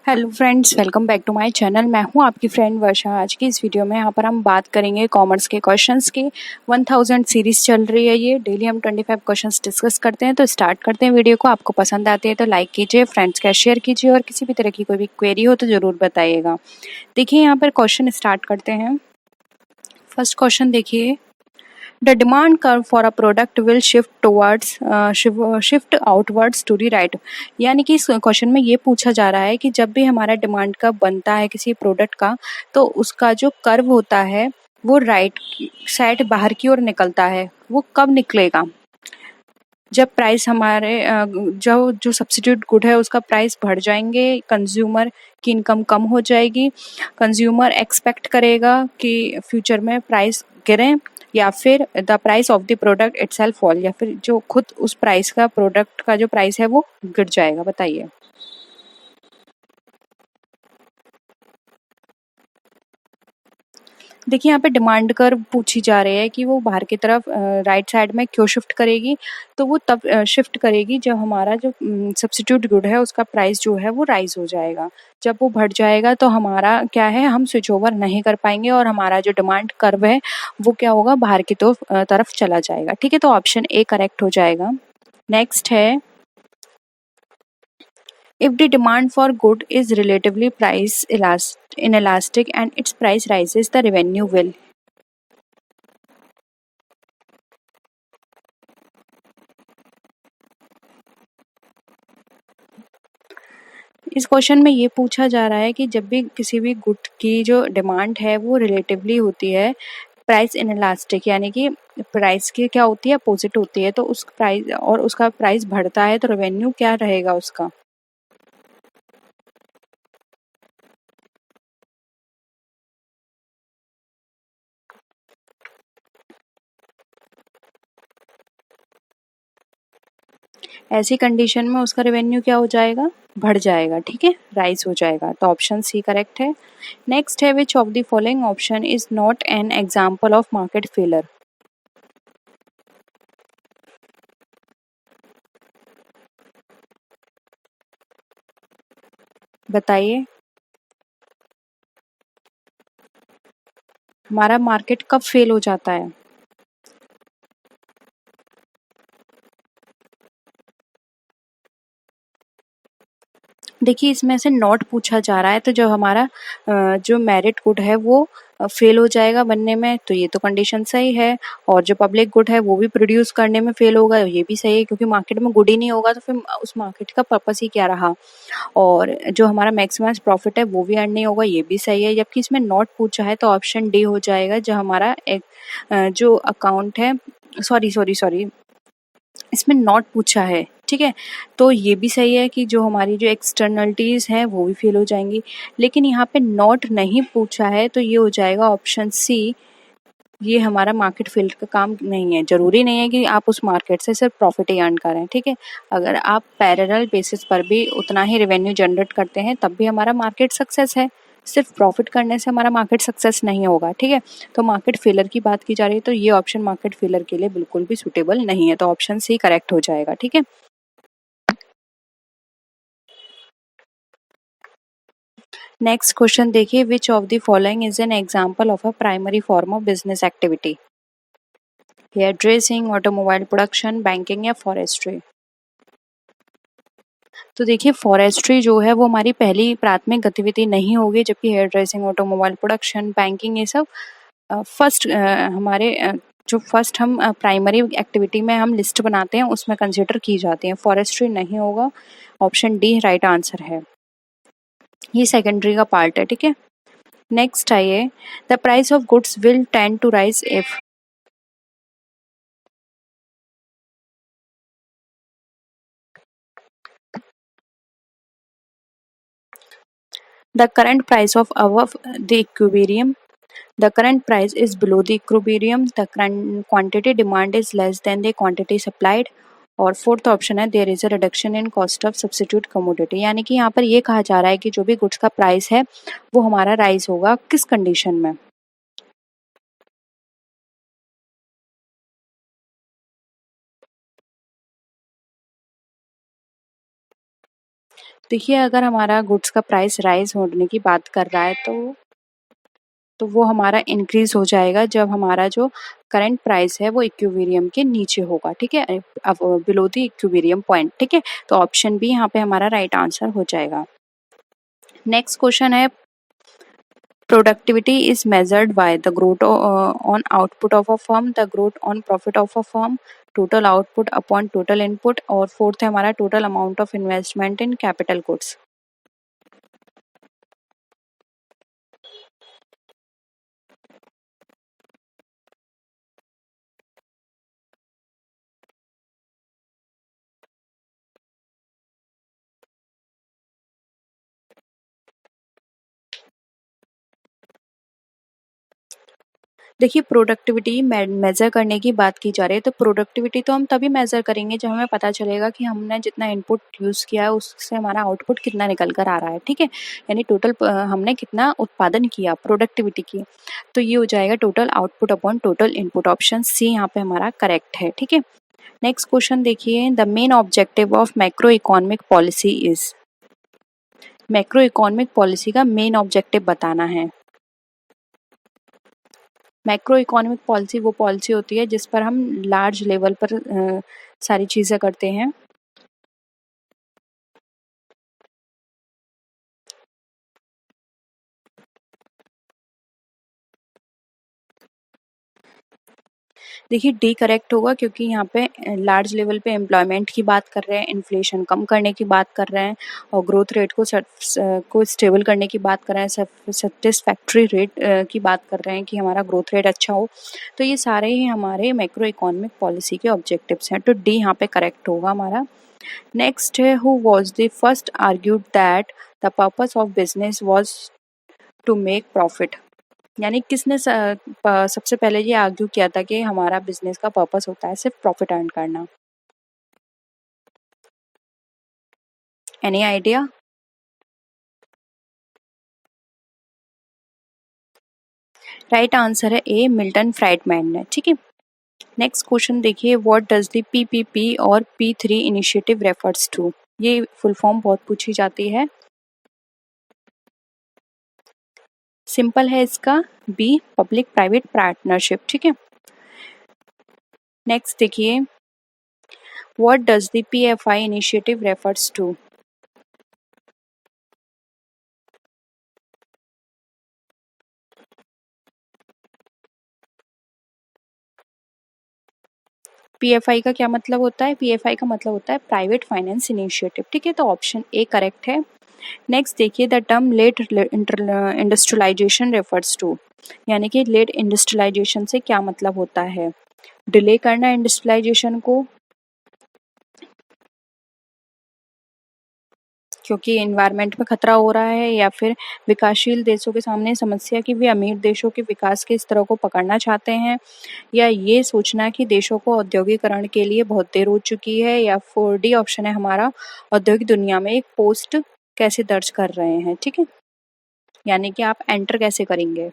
Hello friends, welcome back to my channel. मैं हूं आपकी फ्रेंड वर्षा। आज की इस वीडियो में यहाँ पर हम बात करेंगे कॉमर्स के क्वेश्चंस की। 1000 सीरीज चल रही है ये। डेली हम 25 क्वेश्चंस डिस्कस करते हैं। तो स्टार्ट करते हैं वीडियो को। आपको पसंद आती है तो लाइक कीजिए, फ्रेंड्स के साथ शेयर कीजिए और किसी भी तरह की कोई भी क्वेरी हो तो ज़रूर बताइएगा। देखिए यहाँ पर क्वेश्चन स्टार्ट करते हैं। फर्स्ट क्वेश्चन देखिए, the demand curve for a product will shift outwards to the right। यानी कि इस क्वेश्चन में ये पूछा जा रहा है कि जब भी हमारा डिमांड कर्व बनता है किसी प्रोडक्ट का, तो उसका जो कर्व होता है वो राइट साइड बाहर की ओर निकलता है। वो कब निकलेगा? जब प्राइस हमारे जो जो सब्स्टिट्यूट गुड है उसका प्राइस बढ़ जाएंगे, कंज्यूमर की इनकम कम हो जाएगी, कंज्यूमर एक्सपेक्ट करेगा कि फ्यूचर में प्राइस गिरे, या फिर the price of the product itself fall, या फिर जो खुद उस प्राइस का प्रोडक्ट का जो प्राइस है वो गिर जाएगा। बताइए। देखिए यहाँ पे डिमांड कर्व पूछी जा रही है कि वो बाहर की तरफ राइट साइड में क्यों शिफ्ट करेगी। तो वो तब शिफ्ट करेगी जब हमारा जो सब्स्टिट्यूट गुड है उसका प्राइस जो है वो राइज हो जाएगा। जब वो बढ़ जाएगा तो हमारा क्या है, हम स्विच ओवर नहीं कर पाएंगे और हमारा जो डिमांड कर्व है वो क्या होगा, बाहर की तरफ चला जाएगा। ठीक है, तो ऑप्शन ए करेक्ट हो जाएगा। नेक्स्ट है, if the demand for good is relatively inelastic and its price rises, the revenue will। इस क्वेश्चन में ये पूछा जा रहा है कि जब भी किसी भी गुड की जो डिमांड है वो रिलेटिवली होती है प्राइस इनलास्टिक, यानी कि प्राइस की क्या होती है, अपोजिट होती है, तो उस प्राइस और उसका प्राइस बढ़ता है तो रेवेन्यू क्या रहेगा उसका। ऐसी कंडीशन में उसका रेवेन्यू क्या हो जाएगा, बढ़ जाएगा। ठीक है, राइज हो जाएगा। तो ऑप्शन सी करेक्ट है। नेक्स्ट है, विच of the following option is not an example of market failure. बताइए, हमारा मार्केट कब फेल हो जाता है? देखिए इसमें से नॉट पूछा जा रहा है, तो जो हमारा जो मेरिट गुड है वो फेल हो जाएगा बनने में, तो ये तो कंडीशन सही है। और जो पब्लिक गुड है वो भी प्रोड्यूस करने में फेल होगा, ये भी सही है, क्योंकि मार्केट में गुड ही नहीं होगा तो फिर उस मार्केट का पर्पस ही क्या रहा। और जो हमारा मैक्सिमाइज प्रॉफिट है वो भी अर्न नहीं होगा, ये भी सही है। जबकि इसमें नॉट पूछा है तो ऑप्शन डी हो जाएगा, जो हमारा एक जो अकाउंट है, सॉरी सॉरी सॉरी, इसमें नॉट पूछा है। ठीक है, तो ये भी सही है कि जो हमारी जो एक्सटर्नलिटीज़ हैं वो भी फेल हो जाएंगी। लेकिन यहाँ पे नॉट नहीं पूछा है तो ये हो जाएगा ऑप्शन सी। ये हमारा मार्केट फील्ड का काम नहीं है। ज़रूरी नहीं है कि आप उस मार्केट से सिर्फ प्रॉफिट ही अर्न करें। ठीक है, अगर आप पैरेलल बेसिस पर भी उतना ही रेवेन्यू जनरेट करते हैं तब भी हमारा मार्केट सक्सेस है। सिर्फ प्रॉफिट करने से हमारा मार्केट सक्सेस नहीं होगा। ठीक है, तो मार्केट फेलर की बात की जा रही है तो ये ऑप्शन मार्केट फेलर के लिए बिल्कुल भी सूटेबल नहीं है। तो ऑप्शन सी करेक्ट हो जाएगा। ठीक है, नेक्स्ट क्वेश्चन देखिए, which of the following is an example of a primary form of business activity. Hairdressing, automobile production, banking या फॉरेस्ट्री। तो देखिए फॉरेस्ट्री जो है वो हमारी पहली प्राथमिक गतिविधि नहीं होगी, जबकि hairdressing, automobile production, banking, ये सब फर्स्ट हमारे जो फर्स्ट हम प्राइमरी एक्टिविटी में हम लिस्ट बनाते हैं उसमें कंसिडर की जाती हैं। फॉरेस्ट्री नहीं होगा, ऑप्शन डी राइट आंसर है। ये सेकेंडरी का पार्ट है। ठीक है, नेक्स्ट आइए, the price of goods will tend to rise if. The current price of above the equilibrium, the current price is below the equilibrium, the current quantity demand is less than the quantity supplied, और fourth option है there is a reduction in cost of substitute commodity. यानी कि यहाँ पर ये कहा जा रहा है कि जो भी गुड्स का प्राइस है वो हमारा राइज होगा किस कंडीशन में। देखिए, अगर हमारा गुड्स का प्राइस राइज होने की बात कर रहा है तो वो हमारा इंक्रीज हो जाएगा जब हमारा जो करंट प्राइस है वो इक्विलिब्रियम के नीचे होगा, ठीक है, अब बिलो द इक्विलिब्रियम पॉइंट, ठीक है। तो ऑप्शन बी यहाँ पे हमारा राइट आंसर हो जाएगा। नेक्स्ट क्वेश्चन है, productivity is measured by the growth on output of a firm, the growth on profit of a firm, total output upon total input, और फोर्थ है हमारा total amount of investment in capital goods। देखिए, productivity major करने की बात की जा रही है, तो प्रोडक्टिविटी तो हम तभी मेजर करेंगे जब हमें पता चलेगा कि हमने जितना इनपुट यूज किया है उससे हमारा आउटपुट कितना निकल कर आ रहा है, ठीक है, यानी टोटल हमने कितना उत्पादन किया, प्रोडक्टिविटी की। तो ये हो जाएगा total output upon total input, option C यहाँ पे हमारा करेक्ट है, ठीक है। नेक्स्ट क्वेश्चन देखिए, the main objective of macro economic policy is, macro economic policy का मेन ऑब्जेक्टिव बताना है। मैक्रो इकोनॉमिक पॉलिसी वो पॉलिसी होती है जिस पर हम लार्ज लेवल पर सारी चीज़ें करते हैं। देखिए, डी करेक्ट होगा क्योंकि यहाँ पे लार्ज लेवल पे एम्प्लॉयमेंट की बात कर रहे हैं, इन्फ्लेशन कम करने की बात कर रहे हैं और ग्रोथ रेट को स्टेबल करने की बात कर रहे हैं, सेटिस्फैक्ट्री रेट की बात कर रहे हैं कि हमारा ग्रोथ रेट अच्छा हो। तो ये सारे ही हमारे मैक्रो इकोनॉमिक पॉलिसी के ऑब्जेक्टिव्स हैं, तो डी यहाँ पे करेक्ट होगा हमारा। नेक्स्ट है, who was the first argued that the purpose of business was to make profit, यानी किसने सबसे पहले ये आर्ग्यू किया था कि हमारा बिजनेस का पर्पस होता है सिर्फ प्रॉफिट अर्न करना। Any idea? राइट आंसर है ए, मिल्टन फ्राइडमैन ने, ठीक है। नेक्स्ट क्वेश्चन देखिए, व्हाट डज द पीपीपी और P3 इनिशिएटिव रेफर्स टू, ये फुल फॉर्म बहुत पूछी जाती है। सिंपल है इसका, बी, पब्लिक प्राइवेट पार्टनरशिप, ठीक है। नेक्स्ट देखिए, what does the PFI initiative refers to, PFI का क्या मतलब होता है? PFI का मतलब होता है प्राइवेट फाइनेंस इनिशिएटिव, ठीक है, तो ऑप्शन ए करेक्ट है। नेक्स्ट देखिए, the term late industrialization refers to, यानी कि लेट इंडस्ट्रियलाइजेशन से क्या मतलब होता है? डिले करना इंडस्ट्रियलाइजेशन को, क्योंकि एनवायरनमेंट में खतरा हो रहा है, या फिर विकासशील देशों के सामने समस्या कि वे अमीर देशों के विकास के स्तर को पकड़ना चाहते हैं, या ये सोचना कि देशों को औद्योगिकरण के लिए बहुत देर हो चुकी है, या 4D ऑप्शन है हमारा, औद्योगिक दुनिया में एक पोस्ट कैसे दर्ज कर रहे हैं, ठीक है, यानी कि आप एंटर कैसे करेंगे।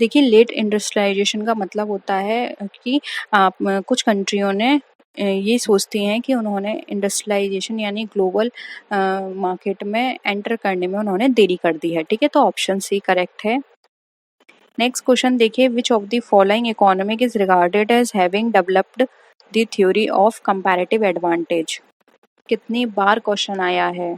देखिए, लेट इंडस्ट्रियलाइजेशन का मतलब होता है कि आप कुछ कंट्रियों ने ये सोचती हैं कि उन्होंने इंडस्ट्रियलाइजेशन यानी ग्लोबल मार्केट में एंटर करने में उन्होंने देरी कर दी है, ठीक है, तो ऑप्शन सी करेक्ट है। नेक्स्ट क्वेश्चन देखिए, which of the following economic is regarded as having developed the theory of comparative advantage, कितनी बार क्वेश्चन आया है।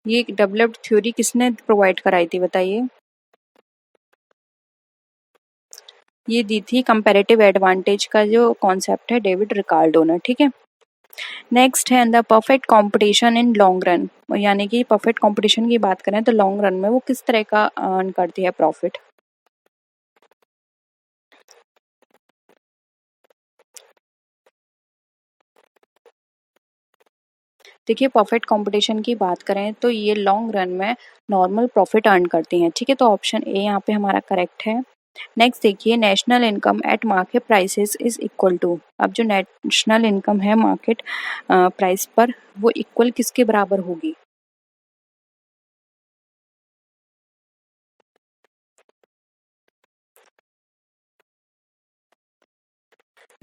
ये डेवलप्ड थ्योरी किसने प्रोवाइड कराई थी बताइए? ये दी थी कंपैरेटिव एडवांटेज का जो कॉन्सेप्ट है डेविड रिकार्डो ने, ठीक है। नेक्स्ट है the perfect competition in long run, यानी कि परफेक्ट कंपटीशन की बात करें तो लॉन्ग रन में वो किस तरह का अर्न करती है प्रॉफिट। देखिए, परफेक्ट कंपटीशन की बात करें तो ये लॉन्ग रन में नॉर्मल प्रॉफिट अर्न करती हैं, ठीक है, तो ऑप्शन ए यहाँ पे हमारा करेक्ट है। नेक्स्ट देखिए, national income at market prices is equal to, अब जो नेशनल इनकम है मार्केट प्राइस पर वो इक्वल किसके बराबर होगी?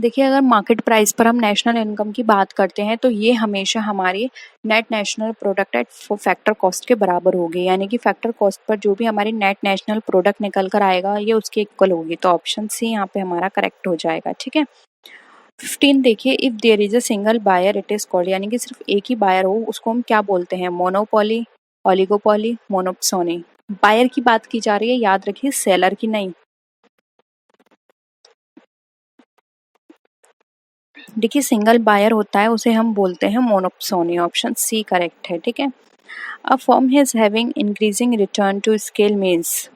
देखिए, अगर मार्केट प्राइस पर हम नेशनल इनकम की बात करते हैं तो ये हमेशा हमारी net national product at factor cost के बराबर होगी, यानी कि फैक्टर कॉस्ट पर जो भी हमारी नेट नेशनल प्रोडक्ट निकल कर आएगा ये उसके इक्वल होगी। तो ऑप्शन सी यहाँ पे हमारा करेक्ट हो जाएगा। ठीक है। 15 देखिए, if there is a single buyer it is called, यानी कि सिर्फ एक ही बायर हो उसको हम क्या बोलते हैं? Monopoly, oligopoly, मोनोप्सोनी। बायर की बात की जा रही है, याद रखिए, सेलर की नहीं। देखिए, सिंगल बायर होता है उसे हम बोलते हैं मोनोप्सोनी। ऑप्शन सी करेक्ट है। ठीक है। A firm is having increasing return to scale means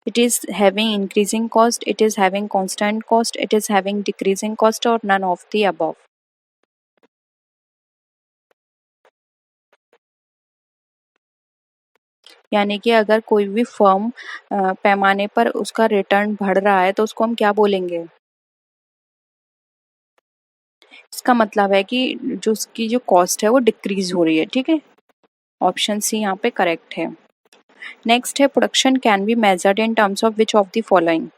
it is having increasing cost, it is having constant cost, it is having decreasing cost, or none of the above। यानी कि अगर कोई भी firm पैमाने पर उसका रिटर्न बढ़ रहा है तो उसको हम क्या बोलेंगे? इसका मतलब है कि जो उसकी जो कॉस्ट है वो डिक्रीज हो रही है। ठीक है। ऑप्शन सी यहाँ पे करेक्ट है। नेक्स्ट है, production can be measured in terms of which of the following.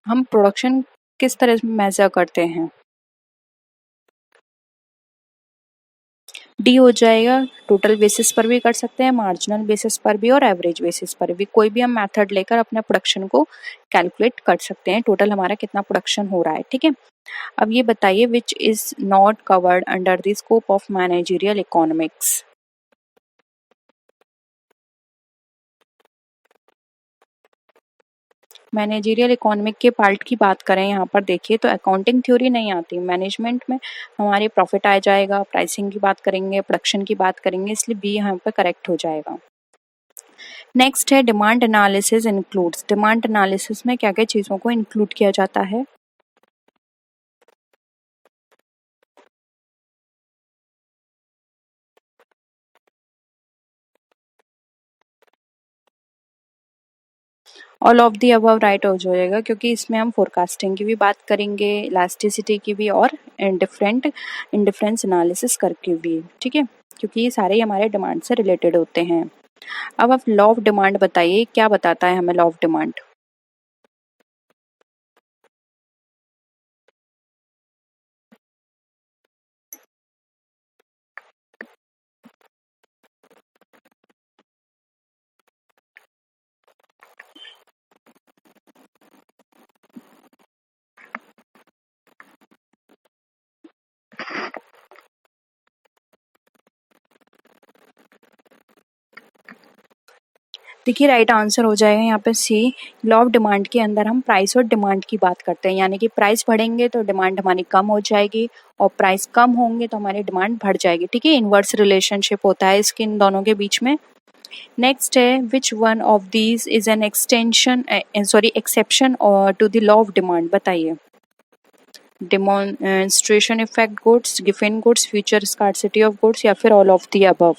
हम प्रोडक्शन किस तरह से मेजर करते हैं? डी हो जाएगा। टोटल बेसिस पर भी कर सकते हैं, मार्जिनल बेसिस पर भी और एवरेज बेसिस पर भी। कोई भी हम मेथड लेकर अपने प्रोडक्शन को कैलकुलेट कर सकते हैं, टोटल हमारा कितना प्रोडक्शन हो रहा है। ठीक है। अब ये बताइए, which is not covered under the scope of managerial economics. Managerial economic के पार्ट की बात करें यहाँ पर देखिए तो अकाउंटिंग थ्योरी नहीं आती। मैनेजमेंट में हमारे प्रॉफिट आ जाएगा, प्राइसिंग की बात करेंगे, प्रोडक्शन की बात करेंगे, इसलिए बी यहाँ पर करेक्ट हो जाएगा। नेक्स्ट है, demand analysis includes. Demand analysis में क्या क्या चीज़ों को इंक्लूड किया जाता है? All of the above right हो जाएगा, क्योंकि इसमें हम फोरकास्टिंग की भी बात करेंगे, इलास्टिसिटी की भी, और इंडिफरेंस एनालिसिस करके भी। ठीक है। क्योंकि ये सारे हमारे डिमांड से रिलेटेड होते हैं। अब आप लॉ ऑफ डिमांड बताइए, क्या बताता है हमें लॉ ऑफ डिमांड? देखिए, राइट आंसर हो जाएगा यहाँ पे सी। लॉ ऑफ डिमांड के अंदर हम प्राइस और डिमांड की बात करते हैं, यानी कि प्राइस बढ़ेंगे तो डिमांड हमारी कम हो जाएगी, और प्राइस कम होंगे तो हमारी डिमांड बढ़ जाएगी। ठीक है। इनवर्स रिलेशनशिप होता है इसके इन दोनों के बीच में। नेक्स्ट है, which one of these is an exception to the law of demand. बताइए। Demonstration effect goods, given goods, future scarcity of goods, या फिर ऑल ऑफ द अबव।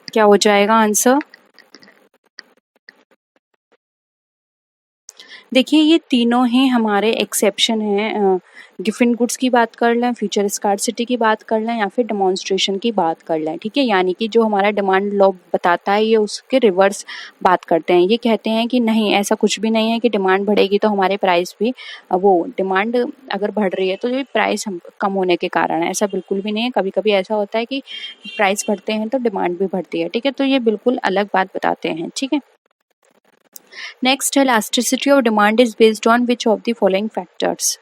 क्या हो जाएगा आंसर? देखिए, ये तीनों ही हमारे एक्सेप्शन हैं। गिवन गुड्स की बात कर लें, फ्यूचर स्कार्सिटी की बात कर लें, या फिर डेमोन्स्ट्रेशन की बात कर लें। ठीक है। यानी कि जो हमारा डिमांड लॉ बताता है ये उसके रिवर्स बात करते हैं। ये कहते हैं कि नहीं, ऐसा कुछ भी नहीं है कि डिमांड बढ़ेगी तो हमारे प्राइस भी वो डिमांड अगर बढ़ रही है तो ये प्राइस हम कम होने के कारण है, ऐसा बिल्कुल भी नहीं है। कभी कभी ऐसा होता है कि प्राइस बढ़ते हैं तो डिमांड भी बढ़ती है। ठीक है। तो ये बिल्कुल अलग बात बताते हैं। ठीक है। नेक्स्ट है, elasticity of demand is based on which of the following factors।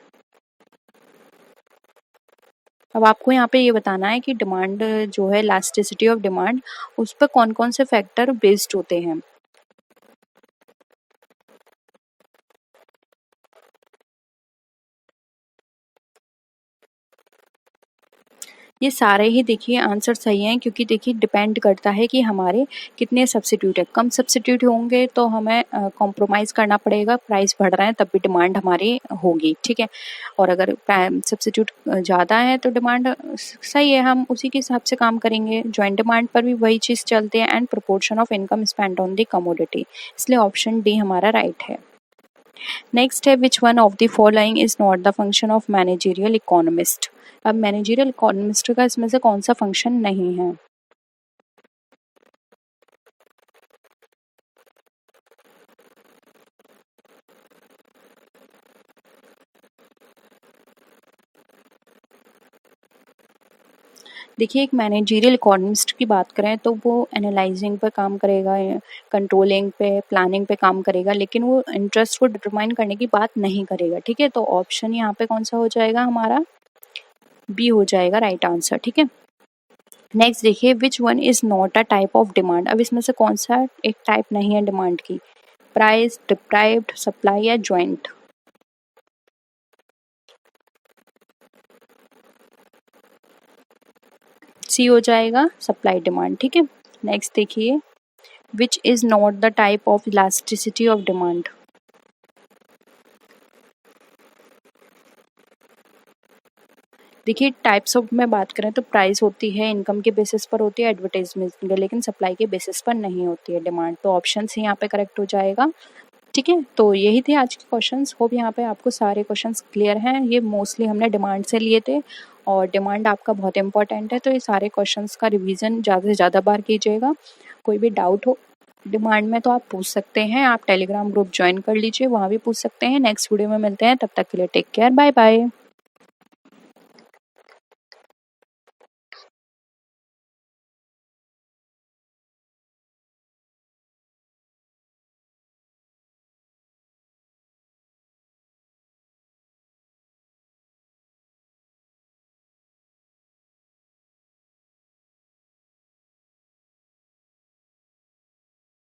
अब आपको यहाँ पे ये बताना है कि डिमांड जो है, इलास्टिसिटी ऑफ डिमांड, उस पर कौन कौन से फैक्टर बेस्ड होते हैं। ये सारे ही देखिए आंसर सही हैं, क्योंकि देखिए डिपेंड करता है कि हमारे कितने सब्स्टिट्यूट है। कम सब्स्टिट्यूट होंगे तो हमें कॉम्प्रोमाइज़ करना पड़ेगा, प्राइस बढ़ रहा है तब भी डिमांड हमारी होगी, ठीक है। और अगर सब्स्टिट्यूट ज़्यादा है तो डिमांड सही है, हम उसी के हिसाब से काम करेंगे। जॉइंट डिमांड पर भी वही चीज़ चलती है, and proportion of income spend on the commodity, इसलिए ऑप्शन डी हमारा राइट है। नेक्स्ट है which one of the following is not the function of managerial economist. अब मैनेजरियल इकोनॉमिस्ट का इसमें से कौन सा फंक्शन नहीं है। देखिए एक मैनेजरियल इकोनॉमिस्ट की बात करें तो वो एनालाइजिंग पे काम करेगा, कंट्रोलिंग पे, प्लानिंग पे काम करेगा, लेकिन वो इंटरेस्ट को डिटरमाइन करने की बात नहीं करेगा, ठीक है। तो ऑप्शन यहाँ पे कौन सा हो जाएगा हमारा, बी हो जाएगा राइट आंसर, ठीक है। नेक्स्ट देखिए which one is not a type of demand. अब इसमें से कौन सा एक टाइप नहीं है डिमांड की, प्राइस, डिप्राइव्ड, सप्लाई या जॉइंट। सी हो जाएगा सप्लाई डिमांड, ठीक है। नेक्स्ट देखिए which is not the type of elasticity of demand. देखिए टाइप्स ऑफ में बात करें तो प्राइस होती है, इनकम के बेसिस पर होती है, एडवर्टाइजमेंट के, लेकिन सप्लाई के बेसिस पर नहीं होती है डिमांड। तो ऑप्शन सी यहाँ पे करेक्ट हो जाएगा, ठीक है। तो यही थे आज के क्वेश्चंस। होप यहाँ पे आपको सारे क्वेश्चंस क्लियर हैं। ये मोस्टली हमने डिमांड से लिए थे, और डिमांड आपका बहुत इंपॉर्टेंट है, तो ये सारे क्वेश्चंस का रिवीजन ज़्यादा से ज़्यादा बार कीजिएगा। कोई भी डाउट हो डिमांड में तो आप पूछ सकते हैं। आप टेलीग्राम ग्रुप ज्वाइन कर लीजिए, वहाँ भी पूछ सकते हैं। नेक्स्ट वीडियो में मिलते हैं, तब तक के लिए टेक केयर, बाय बाय।